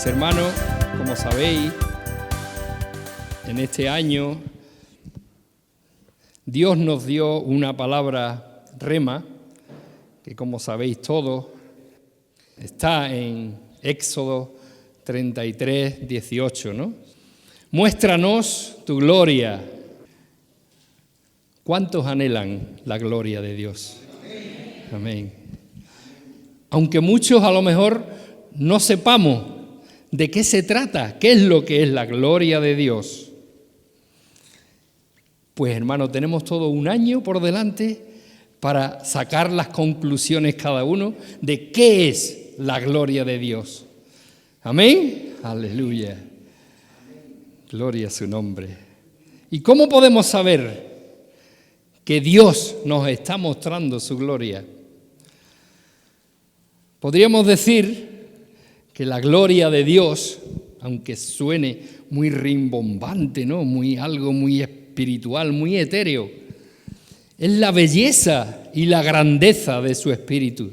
Mis hermanos, como sabéis, en este año Dios nos dio una palabra rema, que como sabéis todos, está en Éxodo 33, 18, ¿no? Muéstranos tu gloria. ¿Cuántos anhelan la gloria de Dios? Amén. Aunque muchos a lo mejor no sepamos de qué se trata, qué es lo que es la gloria de Dios. Pues hermano, tenemos todo un año por delante para sacar las conclusiones cada uno de qué es la gloria de Dios. Amén. Aleluya. Gloria a su nombre. ¿Y cómo podemos saber que Dios nos está mostrando su gloria? Podríamos decir que la gloria de Dios, aunque suene muy rimbombante, ¿no? Algo muy espiritual, muy etéreo, es la belleza y la grandeza de su espíritu.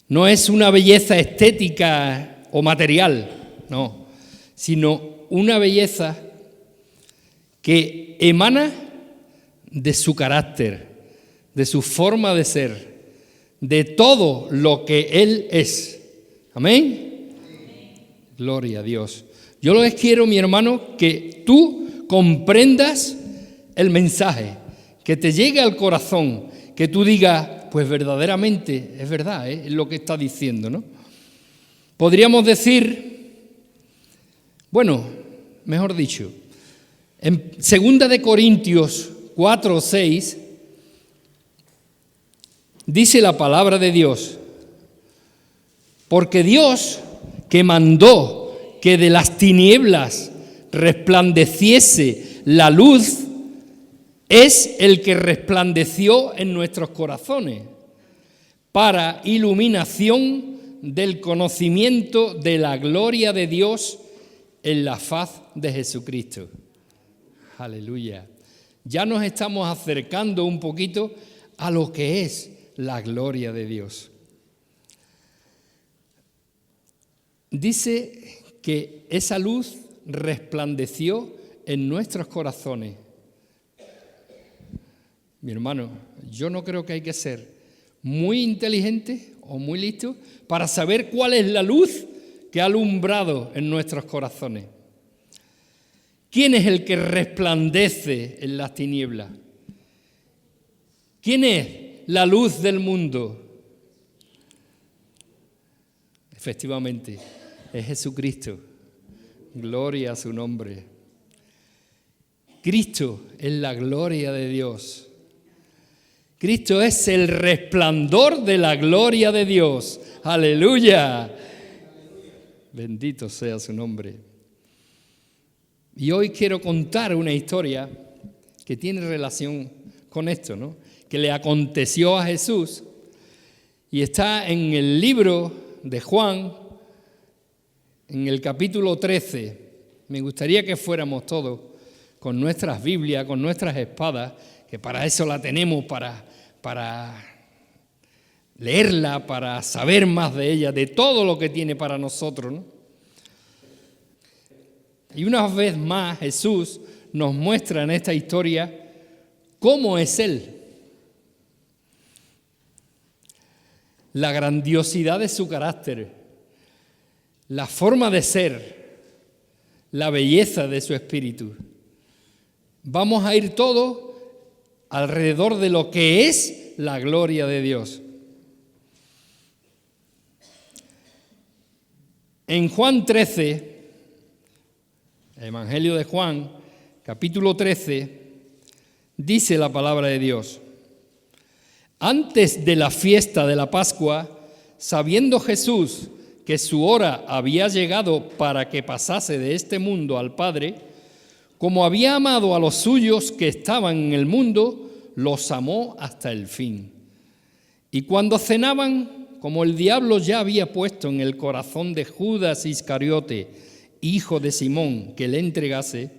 No es una belleza estética o material, no, sino una belleza que emana de su carácter, de su forma de ser, de todo lo que Él es. Amén. Gloria a Dios. Yo les quiero, mi hermano, que tú comprendas el mensaje, que te llegue al corazón, que tú digas, pues verdaderamente es verdad, es lo que está diciendo, ¿no? Podríamos decir, bueno, mejor dicho, en 2 de Corintios 4 o 6, dice la palabra de Dios, porque Dios que mandó que de las tinieblas resplandeciese la luz, es el que resplandeció en nuestros corazones para iluminación del conocimiento de la gloria de Dios en la faz de Jesucristo. Aleluya. Ya nos estamos acercando un poquito a lo que es la gloria de Dios. Dice que esa luz resplandeció en nuestros corazones. Mi hermano, yo no creo que hay que ser muy inteligente o muy listo para saber cuál es la luz que ha alumbrado en nuestros corazones. ¿Quién es el que resplandece en las tinieblas? ¿Quién es la luz del mundo? Efectivamente, es Jesucristo. Gloria a su nombre. Cristo es la gloria de Dios. Cristo es el resplandor de la gloria de Dios. ¡Aleluya! Bendito sea su nombre. Y hoy quiero contar una historia que tiene relación con esto, ¿no? Que le aconteció a Jesús y está en el libro de Juan, en el capítulo 13. Me gustaría que fuéramos todos con nuestras Biblias, con nuestras espadas, que para eso la tenemos, para leerla, para saber más de ella, de todo lo que tiene para nosotros, ¿no? Y una vez más Jesús nos muestra en esta historia cómo es Él. La grandiosidad de su carácter, la forma de ser, la belleza de su espíritu. Vamos a ir todos alrededor de lo que es la gloria de Dios. En Juan 13, el Evangelio de Juan, capítulo 13, dice la palabra de Dios: antes de la fiesta de la Pascua, sabiendo Jesús que su hora había llegado para que pasase de este mundo al Padre, como había amado a los suyos que estaban en el mundo, los amó hasta el fin. Y cuando cenaban, como el diablo ya había puesto en el corazón de Judas Iscariote, hijo de Simón, que le entregase,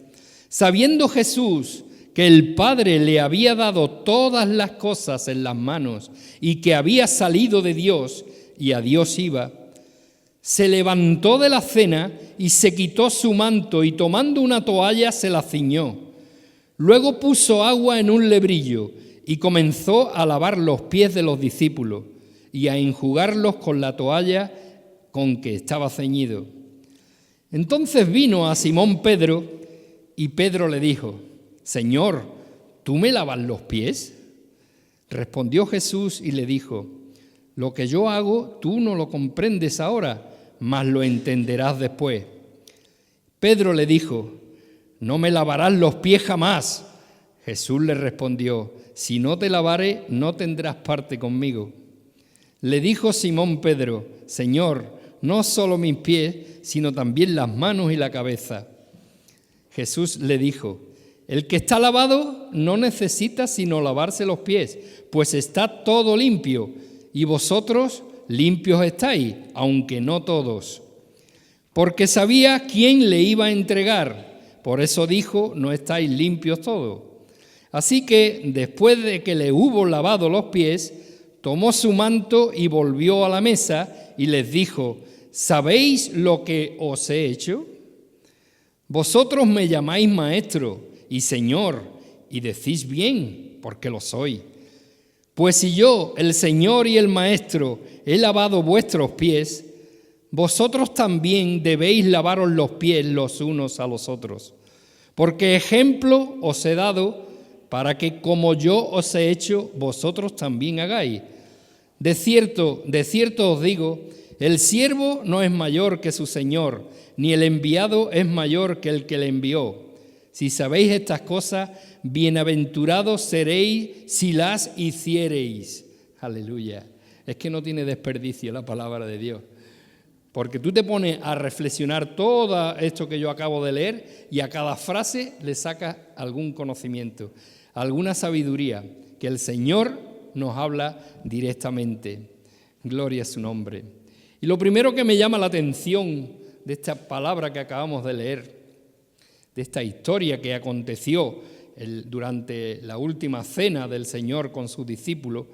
sabiendo Jesús que el Padre le había dado todas las cosas en las manos y que había salido de Dios y a Dios iba, Se levantó de la cena y se quitó su manto y tomando una toalla se la ciñó. Luego puso agua en un lebrillo y comenzó a lavar los pies de los discípulos y a enjugarlos con la toalla con que estaba ceñido. Entonces vino a Simón Pedro y Pedro le dijo: Señor, ¿tú me lavas los pies? Respondió Jesús y le dijo: Lo que yo hago tú no lo comprendes ahora, mas lo entenderás después. Pedro le dijo: No me lavarás los pies jamás. Jesús le respondió: Si no te lavare, no tendrás parte conmigo. Le dijo Simón Pedro: Señor, no solo mis pies, sino también las manos y la cabeza. Jesús le dijo: El que está lavado no necesita sino lavarse los pies, pues está todo limpio, y vosotros limpios estáis, aunque no todos. Porque sabía quién le iba a entregar, por eso dijo: No estáis limpios todos. Así que, después de que le hubo lavado los pies, tomó su manto y volvió a la mesa y les dijo: ¿Sabéis lo que os he hecho? Vosotros me llamáis maestro y señor, y decís bien, porque lo soy. Pues si yo, el Señor y el Maestro, he lavado vuestros pies, vosotros también debéis lavaros los pies los unos a los otros. Porque ejemplo os he dado para que como yo os he hecho, vosotros también hagáis. De cierto os digo, el siervo no es mayor que su Señor, ni el enviado es mayor que el que le envió. Si sabéis estas cosas, bienaventurados seréis si las hiciereis. Aleluya. Es que no tiene desperdicio la palabra de Dios. Porque tú te pones a reflexionar todo esto que yo acabo de leer y a cada frase le sacas algún conocimiento, alguna sabiduría que el Señor nos habla directamente. Gloria a su nombre. Y lo primero que me llama la atención de esta palabra que acabamos de leer, de esta historia que aconteció durante la última cena del Señor con sus discípulos,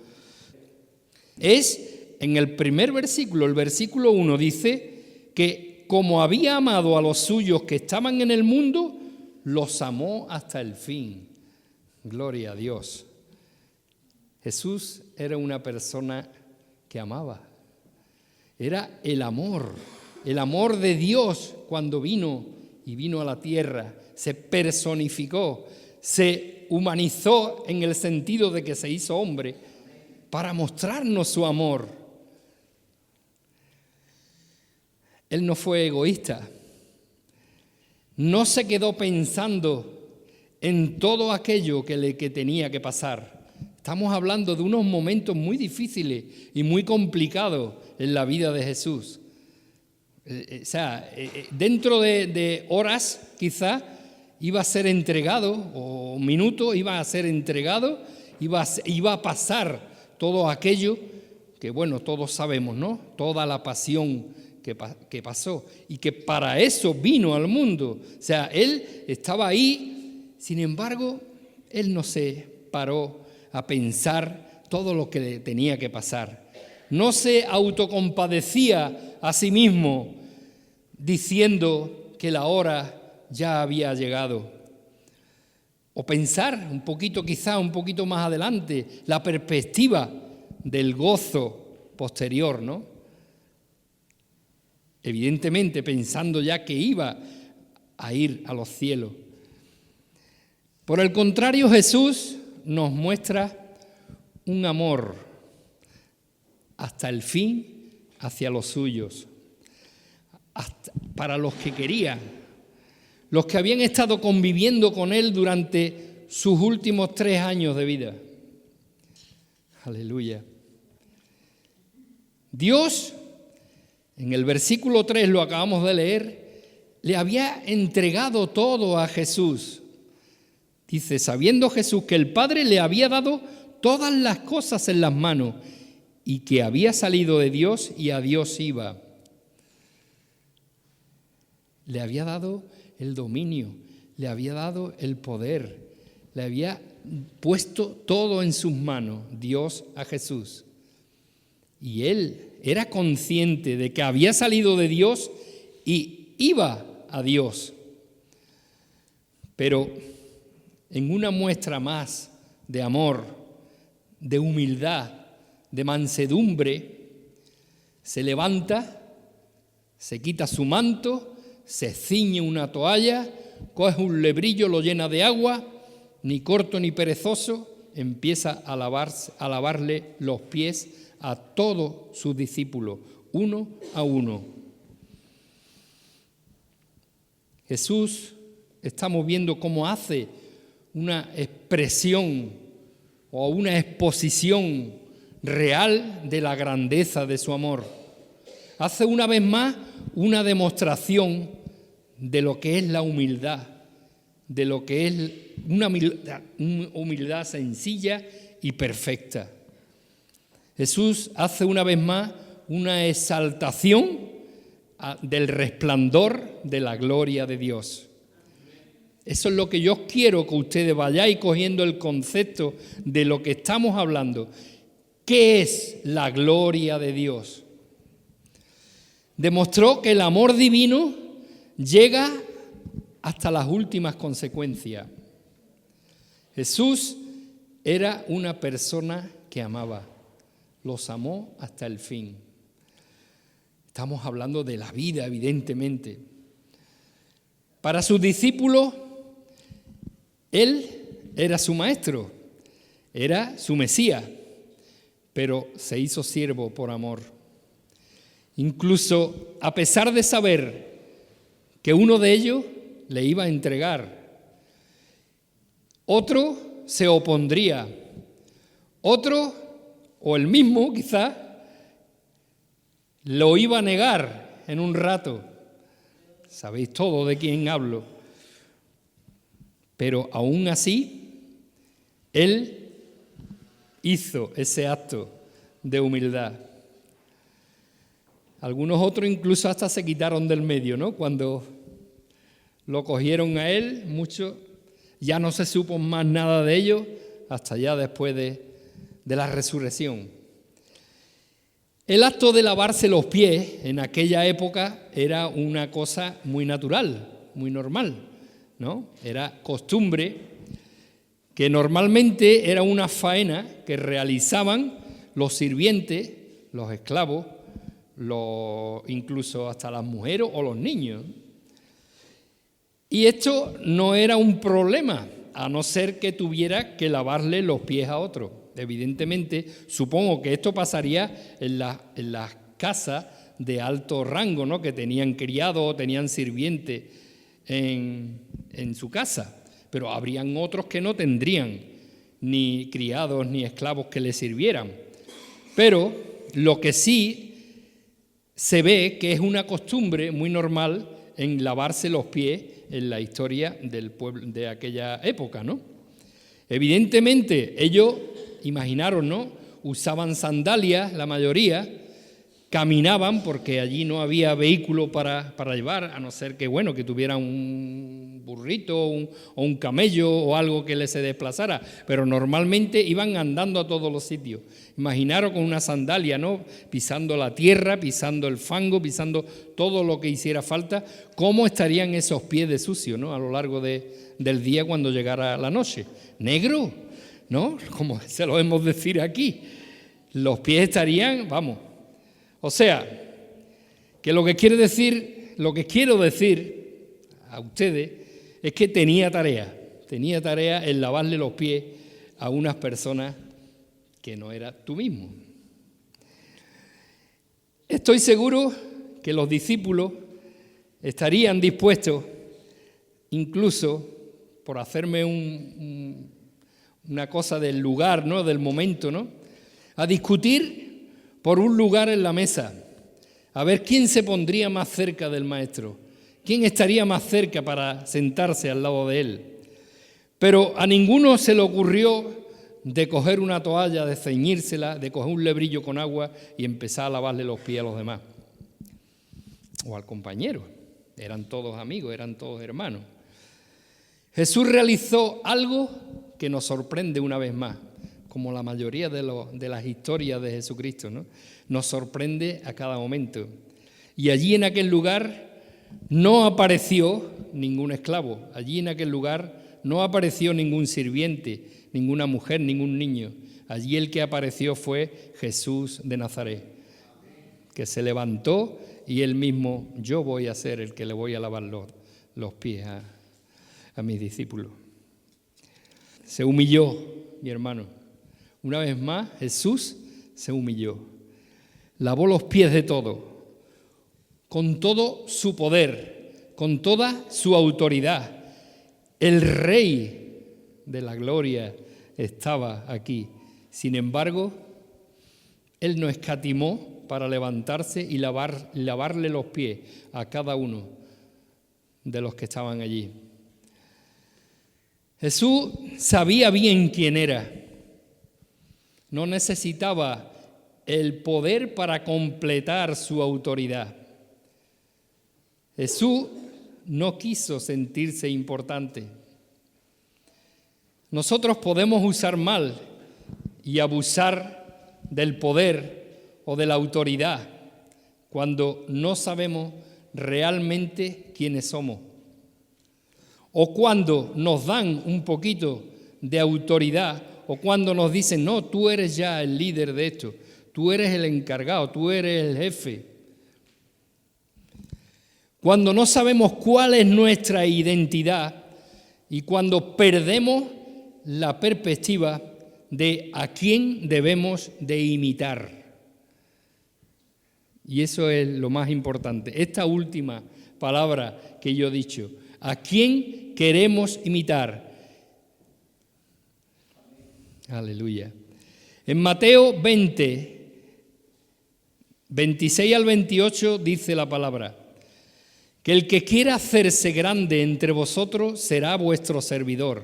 es en el primer versículo, el versículo 1 dice que como había amado a los suyos que estaban en el mundo, los amó hasta el fin. Gloria a Dios. Jesús era una persona que amaba. Era el amor de Dios cuando vino a la tierra, se personificó, se humanizó en el sentido de que se hizo hombre para mostrarnos su amor. Él no fue egoísta, no se quedó pensando en todo aquello que tenía que pasar. Estamos hablando de unos momentos muy difíciles y muy complicados en la vida de Jesús. Dentro de horas quizá iba a ser entregado, o minutos iba a ser entregado, iba a pasar todo aquello que, bueno, todos sabemos, ¿no? Toda la pasión que pasó y que para eso vino al mundo. O sea, Él estaba ahí, sin embargo, Él no se paró a pensar todo lo que le tenía que pasar. No se autocompadecía a sí mismo diciendo que la hora ya había llegado. O pensar un poquito más adelante, la perspectiva del gozo posterior, ¿no? Evidentemente pensando ya que iba a ir a los cielos. Por el contrario, Jesús nos muestra un amor hasta el fin hacia los suyos, para los que querían, los que habían estado conviviendo con Él durante sus últimos 3 años de vida. Aleluya. Dios, en el versículo 3 lo acabamos de leer, le había entregado todo a Jesús. Dice, sabiendo Jesús que el Padre le había dado todas las cosas en las manos y que había salido de Dios y a Dios iba. Le había dado el dominio, le había dado el poder, le había puesto todo en sus manos, Dios a Jesús. Y Él era consciente de que había salido de Dios y iba a Dios. Pero en una muestra más de amor, de humildad, de mansedumbre, se levanta, se quita su manto, se ciñe una toalla, coge un lebrillo, lo llena de agua, ni corto ni perezoso, empieza a lavarle los pies a todos sus discípulos, uno a uno. Jesús, estamos viendo cómo hace una expresión o una exposición real de la grandeza de su amor. Hace una vez más una demostración de lo que es la humildad, de lo que es una humildad sencilla y perfecta. Jesús hace una vez más una exaltación del resplandor de la gloria de Dios. Eso es lo que yo quiero que ustedes vayáis cogiendo el concepto de lo que estamos hablando. ¿Qué es la gloria de Dios? Demostró que el amor divino llega hasta las últimas consecuencias. Jesús era una persona que amaba, los amó hasta el fin. Estamos hablando de la vida, evidentemente. Para sus discípulos, Él era su maestro, era su Mesías, pero se hizo siervo por amor. Incluso a pesar de saber que uno de ellos le iba a entregar, otro se opondría, otro, o el mismo quizás, lo iba a negar en un rato. Sabéis todo de quién hablo. Pero aún así, Él hizo ese acto de humildad. Algunos otros incluso hasta se quitaron del medio, ¿no? Cuando lo cogieron a Él, muchos ya no se supo más nada de ellos hasta ya después de la resurrección. El acto de lavarse los pies en aquella época era una cosa muy natural, muy normal, ¿no? Era costumbre que normalmente era una faena que realizaban los sirvientes, los esclavos, incluso hasta las mujeres o los niños. Y esto no era un problema, a no ser que tuviera que lavarle los pies a otro. Evidentemente, supongo que esto pasaría en las casas de alto rango, ¿no? Que tenían criados o tenían sirvientes en su casa, pero habrían otros que no tendrían ni criados ni esclavos que les sirvieran. Pero lo que sí se ve que es una costumbre muy normal en lavarse los pies en la historia del pueblo de aquella época, ¿no? Evidentemente, ellos, imaginaron, ¿no? Usaban sandalias, la mayoría, caminaban porque allí no había vehículo para llevar, a no ser que, bueno, que tuvieran un burrito o un camello o algo que les se desplazara, pero normalmente iban andando a todos los sitios. Imaginaros con una sandalia, ¿no? Pisando la tierra, pisando el fango, pisando todo lo que hiciera falta, cómo estarían esos pies de sucio, ¿no? A lo largo del día cuando llegara la noche. Negro, ¿no? Como se lo hemos decir aquí. Los pies estarían, vamos. O sea, que lo que quiero decir a ustedes es que tenía tarea en lavarle los pies a unas personas que no era tú mismo. Estoy seguro que los discípulos estarían dispuestos, incluso por hacerme una cosa del lugar, ¿no? Del momento, ¿no? A discutir por un lugar en la mesa, a ver quién se pondría más cerca del maestro, quién estaría más cerca para sentarse al lado de él. Pero a ninguno se le ocurrió de coger una toalla, de ceñírsela, de coger un lebrillo con agua y empezar a lavarle los pies a los demás. O al compañero. Eran todos amigos, eran todos hermanos. Jesús realizó algo que nos sorprende una vez más. como la mayoría de las historias de Jesucristo, ¿no? Nos sorprende a cada momento. Y allí en aquel lugar no apareció ningún esclavo, allí en aquel lugar no apareció ningún sirviente, ninguna mujer, ningún niño. Allí el que apareció fue Jesús de Nazaret, que se levantó y él mismo: yo voy a ser el que le voy a lavar los pies a mis discípulos. Se humilló, mi hermano. Una vez más, Jesús se humilló. Lavó los pies de todo, con todo su poder, con toda su autoridad. El Rey de la gloria estaba aquí. Sin embargo, él no escatimó para levantarse y lavarle los pies a cada uno de los que estaban allí. Jesús sabía bien quién era. No necesitaba el poder para completar su autoridad. Jesús no quiso sentirse importante. Nosotros podemos usar mal y abusar del poder o de la autoridad cuando no sabemos realmente quiénes somos. O cuando nos dan un poquito de autoridad, o cuando nos dicen: no, tú eres ya el líder de esto, tú eres el encargado, tú eres el jefe. Cuando no sabemos cuál es nuestra identidad y cuando perdemos la perspectiva de a quién debemos de imitar. Y eso es lo más importante. Esta última palabra que yo he dicho: ¿a quién queremos imitar? Aleluya. En Mateo 20, 26 al 28 dice la palabra: que el que quiera hacerse grande entre vosotros será vuestro servidor,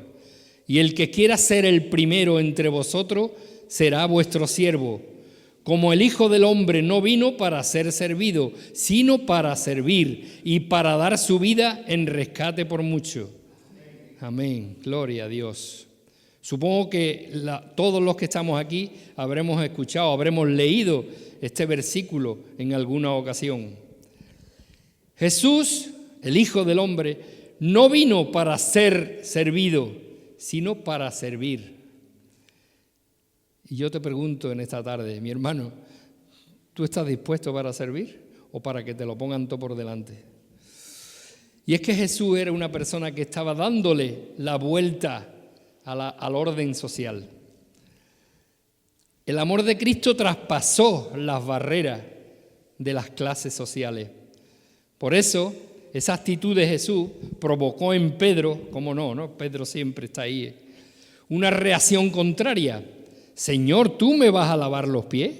y el que quiera ser el primero entre vosotros será vuestro siervo. Como el Hijo del Hombre no vino para ser servido, sino para servir y para dar su vida en rescate por muchos. Amén. Gloria a Dios. Supongo que todos los que estamos aquí habremos escuchado, habremos leído este versículo en alguna ocasión. Jesús, el Hijo del Hombre, no vino para ser servido, sino para servir. Y yo te pregunto en esta tarde, mi hermano, ¿tú estás dispuesto para servir o para que te lo pongan todo por delante? Y es que Jesús era una persona que estaba dándole la vuelta al orden social. El amor de Cristo traspasó las barreras de las clases sociales. Por eso, esa actitud de Jesús provocó en Pedro, ¿cómo no? Pedro siempre está ahí, una reacción contraria. Señor, ¿tú me vas a lavar los pies?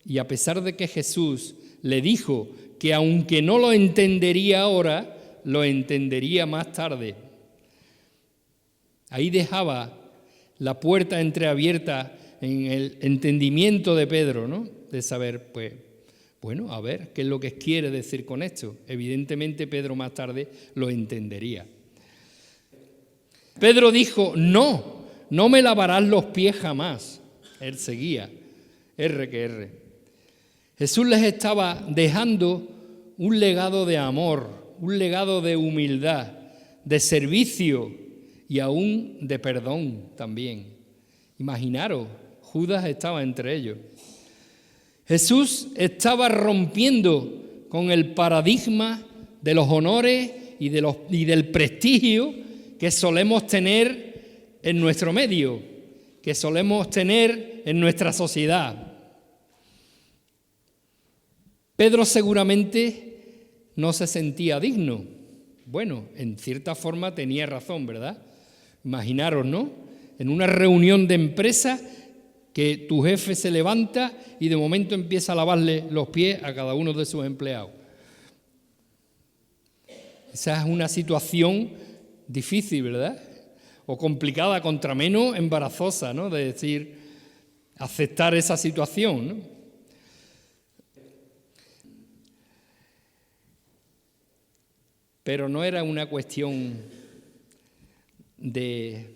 Y a pesar de que Jesús le dijo que aunque no lo entendería ahora, lo entendería más tarde. Ahí dejaba la puerta entreabierta en el entendimiento de Pedro, ¿no? De saber, pues, bueno, a ver, ¿qué es lo que quiere decir con esto? Evidentemente Pedro más tarde lo entendería. Pedro dijo: no me lavarás los pies jamás. Él seguía, R que R. Jesús les estaba dejando un legado de amor, un legado de humildad, de servicio y aún de perdón también. Imaginaros, Judas estaba entre ellos. Jesús estaba rompiendo con el paradigma de los honores y del prestigio que solemos tener en nuestro medio, que solemos tener en nuestra sociedad. Pedro seguramente no se sentía digno. Bueno, en cierta forma tenía razón, ¿verdad? Imaginaros, ¿no? En una reunión de empresa que tu jefe se levanta y de momento empieza a lavarle los pies a cada uno de sus empleados. Esa es una situación difícil, ¿verdad? O complicada, contra menos embarazosa, ¿no? De decir, aceptar esa situación, ¿no? Pero no era una cuestión de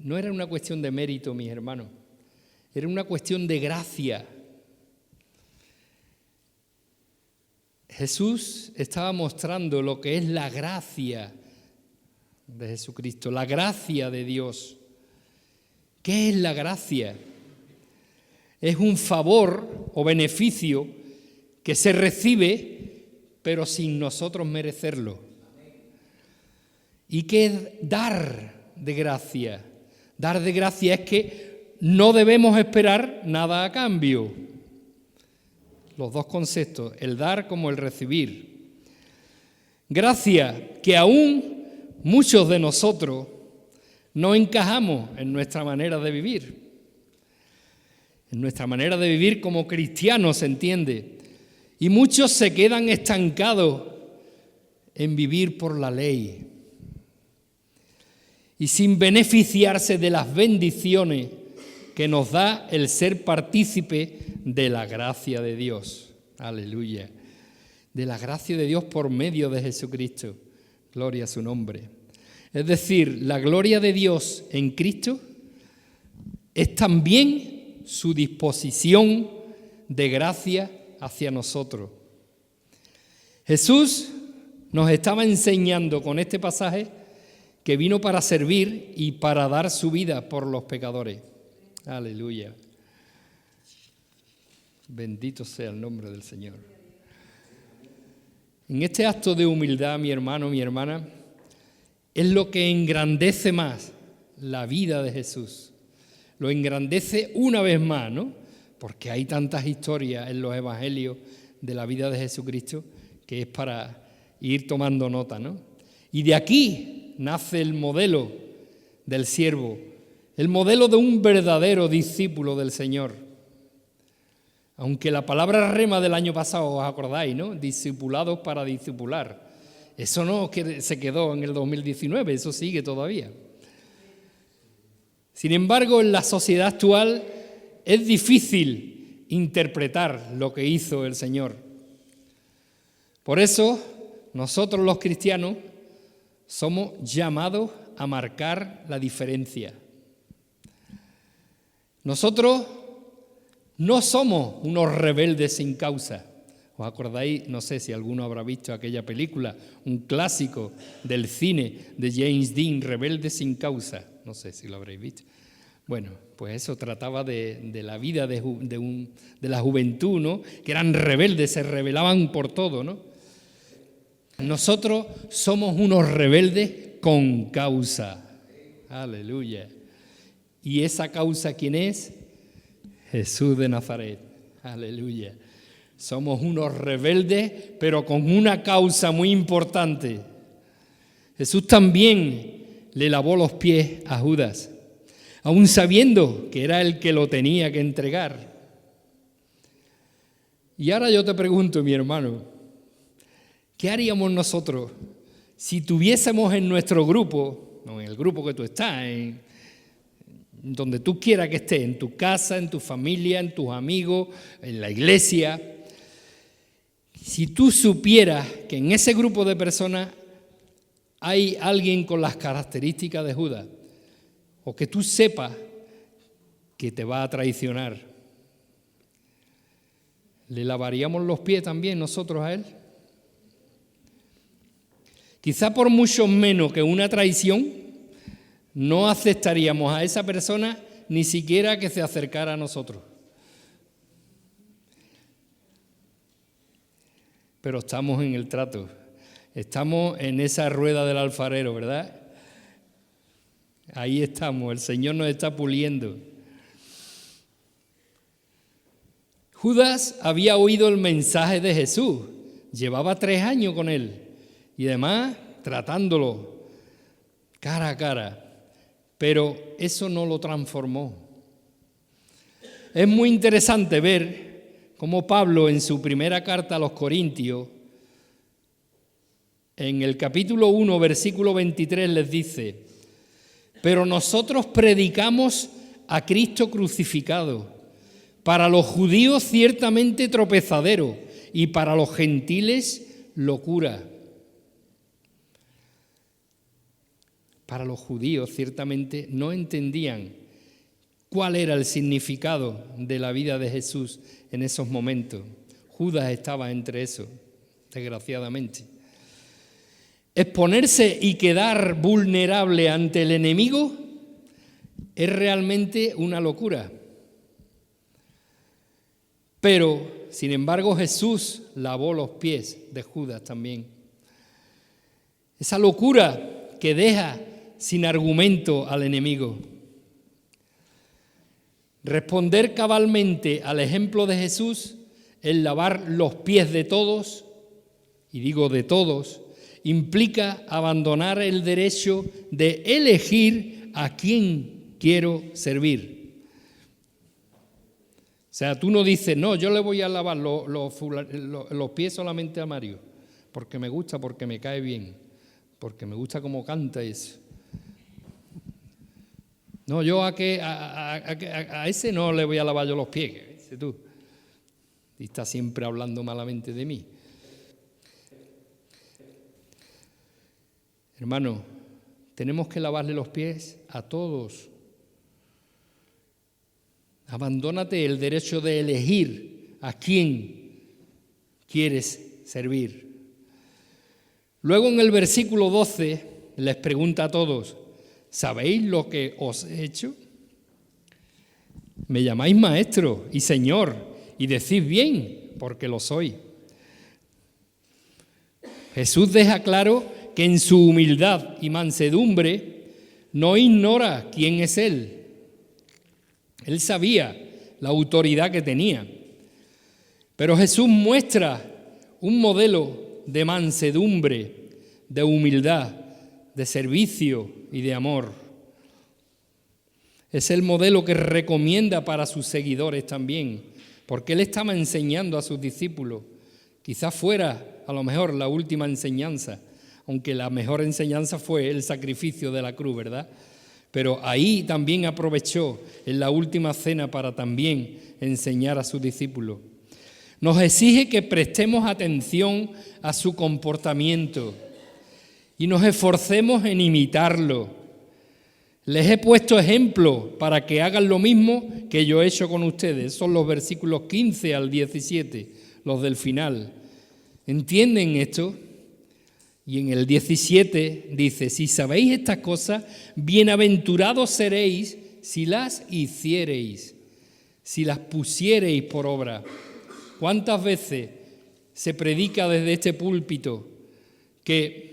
no era una cuestión de mérito, mis hermanos, era una cuestión de gracia. Jesús estaba mostrando lo que es la gracia de Jesucristo, la gracia de Dios. ¿Qué es la gracia? Es un favor o beneficio que se recibe, pero sin nosotros merecerlo. ¿Y qué es dar de gracia? Dar de gracia es que no debemos esperar nada a cambio. Los dos conceptos, el dar como el recibir. Gracia que aún muchos de nosotros no encajamos en nuestra manera de vivir. En nuestra manera de vivir como cristianos, se entiende. Y muchos se quedan estancados en vivir por la ley y sin beneficiarse de las bendiciones que nos da el ser partícipe de la gracia de Dios. Aleluya. De la gracia de Dios por medio de Jesucristo. Gloria a su nombre. Es decir, la gloria de Dios en Cristo es también su disposición de gracia hacia nosotros. Jesús nos estaba enseñando con este pasaje que vino para servir y para dar su vida por los pecadores. Aleluya. Bendito sea el nombre del Señor. En este acto de humildad, mi hermano, mi hermana, es lo que engrandece más la vida de Jesús. Lo engrandece una vez más, ¿no? Porque hay tantas historias en los evangelios de la vida de Jesucristo que es para ir tomando nota, ¿no? Y de aquí nace el modelo del siervo, el modelo de un verdadero discípulo del Señor. Aunque la palabra rema del año pasado, os acordáis, ¿no? Discipulados para discipular. Eso no se quedó en el 2019, eso sigue todavía. Sin embargo, en la sociedad actual es difícil interpretar lo que hizo el Señor. Por eso, nosotros los cristianos somos llamados a marcar la diferencia. Nosotros no somos unos rebeldes sin causa. ¿Os acordáis? No sé si alguno habrá visto aquella película, un clásico del cine de James Dean, Rebelde sin causa. No sé si lo habréis visto. Bueno, pues eso trataba de la vida de la juventud, ¿no? Que eran rebeldes, se rebelaban por todo, ¿no? Nosotros somos unos rebeldes con causa. Aleluya. ¿Y esa causa quién es? Jesús de Nazaret. Aleluya. Somos unos rebeldes, pero con una causa muy importante. Jesús también le lavó los pies a Judas, aún sabiendo que era el que lo tenía que entregar. Y ahora yo te pregunto, mi hermano, ¿qué haríamos nosotros si tuviésemos en nuestro grupo, no en el grupo que tú estás, en donde tú quieras que estés, en tu casa, en tu familia, en tus amigos, en la iglesia, si tú supieras que en ese grupo de personas hay alguien con las características de Judas, o que tú sepas que te va a traicionar, ¿le lavaríamos los pies también nosotros a él? Quizá por mucho menos que una traición, no aceptaríamos a esa persona ni siquiera que se acercara a nosotros. Pero estamos en el trato, estamos en esa rueda del alfarero, ¿verdad? Ahí estamos, el Señor nos está puliendo. Judas había oído el mensaje de Jesús, llevaba 3 años con él y además tratándolo cara a cara, pero eso no lo transformó. Es muy interesante ver cómo Pablo en su primera carta a los Corintios, en el capítulo 1, versículo 23, les dice: pero nosotros predicamos a Cristo crucificado, para los judíos ciertamente tropezadero y para los gentiles locura. para los judíos ciertamente no entendían cuál era el significado de la vida de Jesús en esos momentos. Judas estaba entre eso, desgraciadamente. Exponerse y quedar vulnerable ante el enemigo es realmente una locura. Pero, sin embargo, Jesús lavó los pies de Judas también. Esa locura que deja sin argumento al enemigo. Responder cabalmente al ejemplo de Jesús es lavar los pies de todos, y digo de todos, implica abandonar el derecho de elegir a quién quiero servir. O sea, tú no dices, no, yo le voy a lavar los pies solamente a Mario, porque me gusta, porque me cae bien, porque me gusta cómo canta eso. No, yo a ese no le voy a lavar yo los pies, que dices tú. Y está siempre hablando malamente de mí. Hermano, tenemos que lavarle los pies a todos. Abandónate el derecho de elegir a quién quieres servir. Luego en el versículo 12 les pregunta a todos, ¿sabéis lo que os he hecho? Me llamáis maestro y señor y decís bien, porque lo soy. Jesús deja claro que en su humildad y mansedumbre no ignora quién es Él. Él sabía la autoridad que tenía. Pero Jesús muestra un modelo de mansedumbre, de humildad, de servicio y de amor. Es el modelo que recomienda para sus seguidores también, porque Él estaba enseñando a sus discípulos. Quizás fuera, a lo mejor, la última enseñanza, aunque la mejor enseñanza fue el sacrificio de la cruz, ¿verdad? Pero ahí también aprovechó en la última cena para también enseñar a sus discípulos. Nos exige que prestemos atención a su comportamiento y nos esforcemos en imitarlo. Les he puesto ejemplos para que hagan lo mismo que yo he hecho con ustedes. Son los versículos 15 al 17, los del final. ¿Entienden esto? Y en el 17 dice, si sabéis estas cosas, bienaventurados seréis si las hiciereis, si las pusiereis por obra. ¿Cuántas veces se predica desde este púlpito que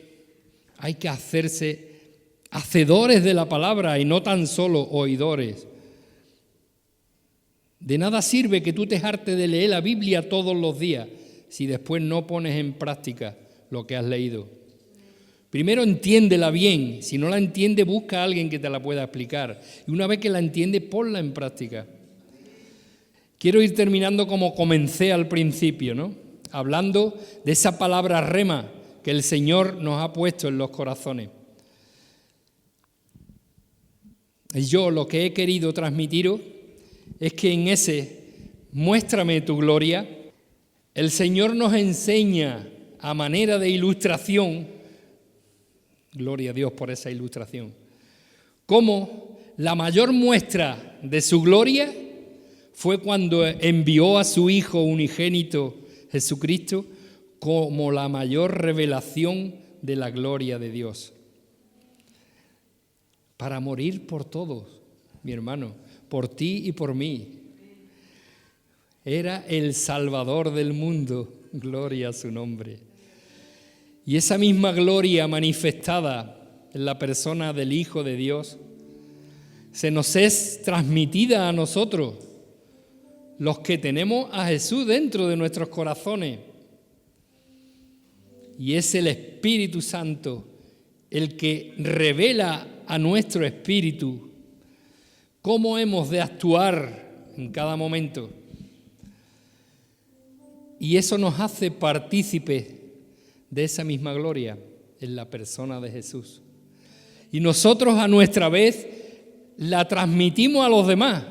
hay que hacerse hacedores de la palabra y no tan solo oidores? De nada sirve que tú te hartes de leer la Biblia todos los días si después no pones en práctica lo que has leído. Primero entiéndela bien, si no la entiende busca a alguien que te la pueda explicar y una vez que la entiende ponla en práctica. Quiero ir terminando como comencé al principio, ¿no? Hablando de esa palabra rema que el Señor nos ha puesto en los corazones. Yo lo que he querido transmitiros es que en ese muéstrame tu gloria, el Señor nos enseña a manera de ilustración, gloria a Dios por esa ilustración, cómo la mayor muestra de su gloria fue cuando envió a su Hijo unigénito Jesucristo como la mayor revelación de la gloria de Dios. Para morir por todos, mi hermano, por ti y por mí. Era el Salvador del mundo, gloria a su nombre. Y esa misma gloria manifestada en la persona del Hijo de Dios se nos es transmitida a nosotros, los que tenemos a Jesús dentro de nuestros corazones. Y es el Espíritu Santo el que revela a nuestro espíritu cómo hemos de actuar en cada momento. Y eso nos hace partícipes de esa misma gloria en la persona de Jesús. Y nosotros a nuestra vez la transmitimos a los demás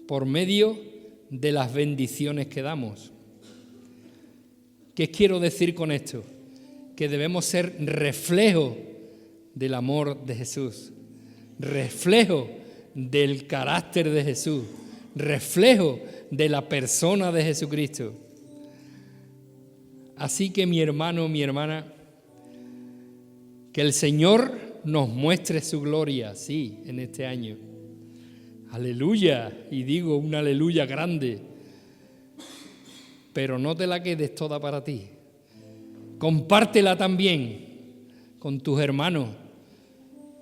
por medio de las bendiciones que damos. ¿Qué quiero decir con esto? Que debemos ser reflejo del amor de Jesús, reflejo del carácter de Jesús, reflejo de la persona de Jesucristo. Así que mi hermano, mi hermana, que el Señor nos muestre su gloria, sí, en este año. Aleluya, y digo un aleluya grande, pero no te la quedes toda para ti. Compártela también con tus hermanos,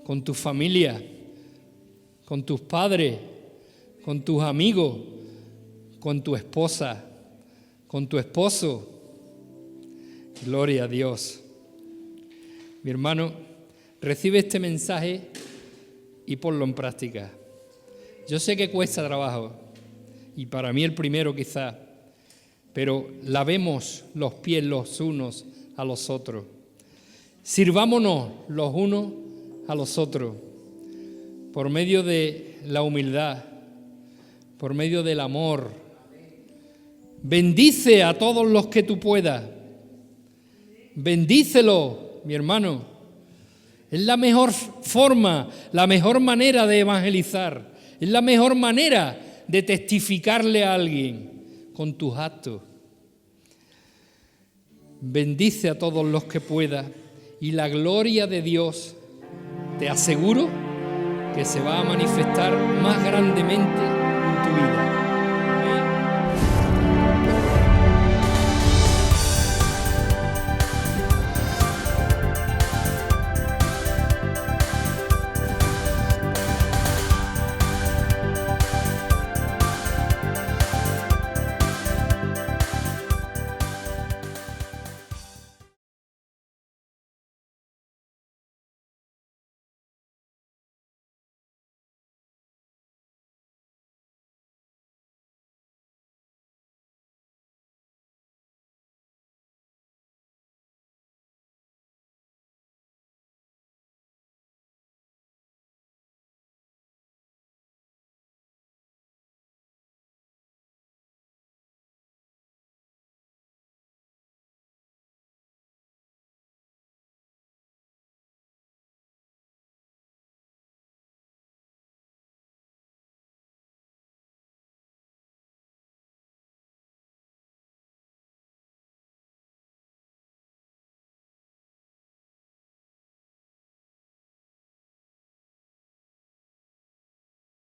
con tu familia, con tus padres, con tus amigos, con tu esposa, con tu esposo. Gloria a Dios. Mi hermano, recibe este mensaje y ponlo en práctica. Yo sé que cuesta trabajo, y para mí el primero quizá, pero lavemos los pies los unos a los otros. Sirvámonos los unos a los otros, por medio de la humildad, por medio del amor. Bendice a todos los que tú puedas. Bendícelo, mi hermano. Es la mejor forma, la mejor manera de evangelizar. Es la mejor manera de testificarle a alguien con tus actos. Bendice a todos los que puedas y la gloria de Dios, te aseguro, que se va a manifestar más grandemente en tu vida.